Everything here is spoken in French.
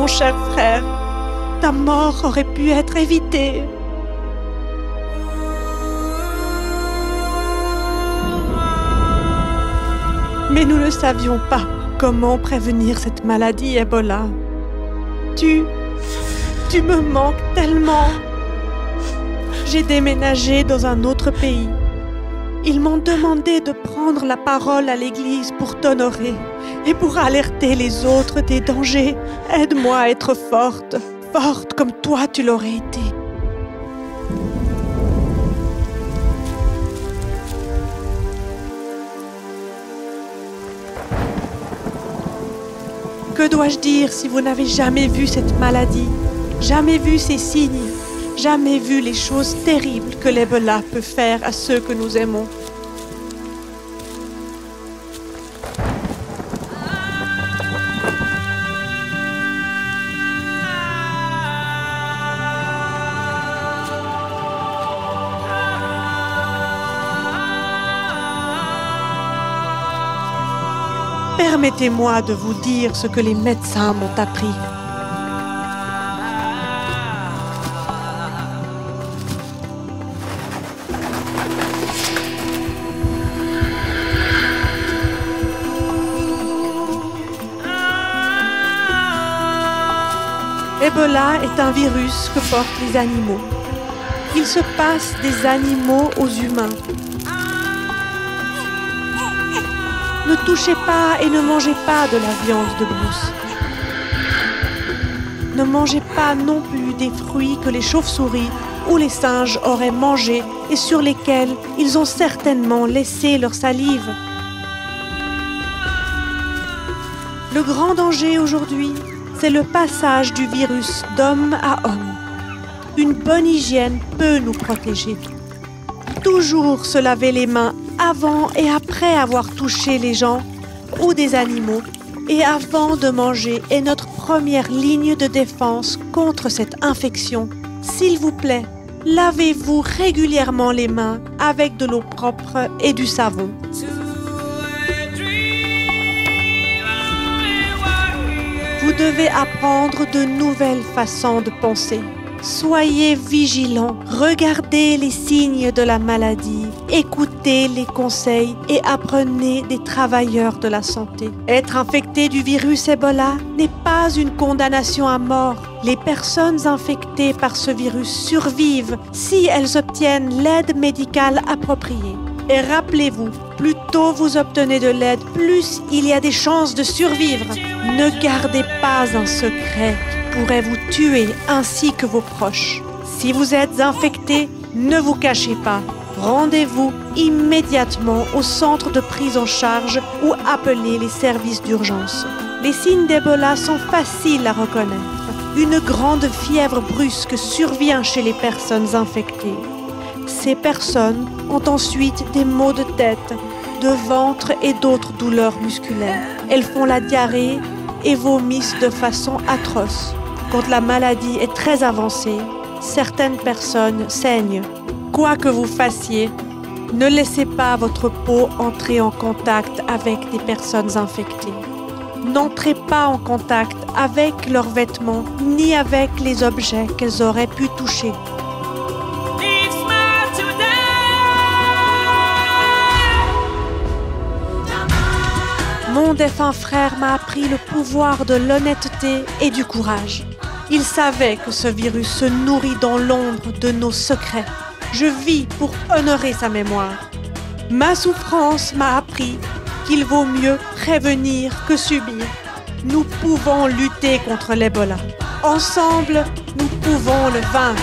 mon cher frère. Ta mort aurait pu être évitée. Mais nous ne savions pas comment prévenir cette maladie Ebola. Tu me manques tellement. J'ai déménagé dans un autre pays. Ils m'ont demandé de prendre la parole à l'église pour t'honorer et pour alerter les autres des dangers. Aide-moi à être forte, forte comme toi tu l'aurais été. Que dois-je dire si vous n'avez jamais vu cette maladie, jamais vu ces signes, jamais vu les choses terribles que l'Ebola peut faire à ceux que nous aimons? Permettez-moi de vous dire ce que les médecins m'ont appris. Ebola est un virus que portent les animaux. Il se passe des animaux aux humains. Ne touchez pas et ne mangez pas de la viande de brousse. Ne mangez pas non plus des fruits que les chauves-souris ou les singes auraient mangés et sur lesquels ils ont certainement laissé leur salive. Le grand danger aujourd'hui, c'est le passage du virus d'homme à homme. Une bonne hygiène peut nous protéger. Toujours se laver les mains avant et après avoir touché les gens ou des animaux et avant de manger est notre première ligne de défense contre cette infection. S'il vous plaît, lavez-vous régulièrement les mains avec de l'eau propre et du savon. Vous devez apprendre de nouvelles façons de penser. Soyez vigilants, regardez les signes de la maladie, écoutez les conseils et apprenez des travailleurs de la santé. Être infecté du virus Ebola n'est pas une condamnation à mort. Les personnes infectées par ce virus survivent si elles obtiennent l'aide médicale appropriée. Et rappelez-vous, plus tôt vous obtenez de l'aide, plus il y a des chances de survivre. Ne gardez pas un secret qui pourrait vous tuer ainsi que vos proches. Si vous êtes infecté, ne vous cachez pas. Rendez-vous immédiatement au centre de prise en charge ou appelez les services d'urgence. Les signes d'Ebola sont faciles à reconnaître. Une grande fièvre brusque survient chez les personnes infectées. Ces personnes ont ensuite des maux de tête, de ventre et d'autres douleurs musculaires. Elles font la diarrhée et vomissent de façon atroce. Quand la maladie est très avancée, certaines personnes saignent. Quoi que vous fassiez, ne laissez pas votre peau entrer en contact avec des personnes infectées. N'entrez pas en contact avec leurs vêtements ni avec les objets qu'elles auraient pu toucher. Mon défunt frère m'a appris le pouvoir de l'honnêteté et du courage. Il savait que ce virus se nourrit dans l'ombre de nos secrets. Je vis pour honorer sa mémoire. Ma souffrance m'a appris qu'il vaut mieux prévenir que subir. Nous pouvons lutter contre l'Ebola. Ensemble, nous pouvons le vaincre.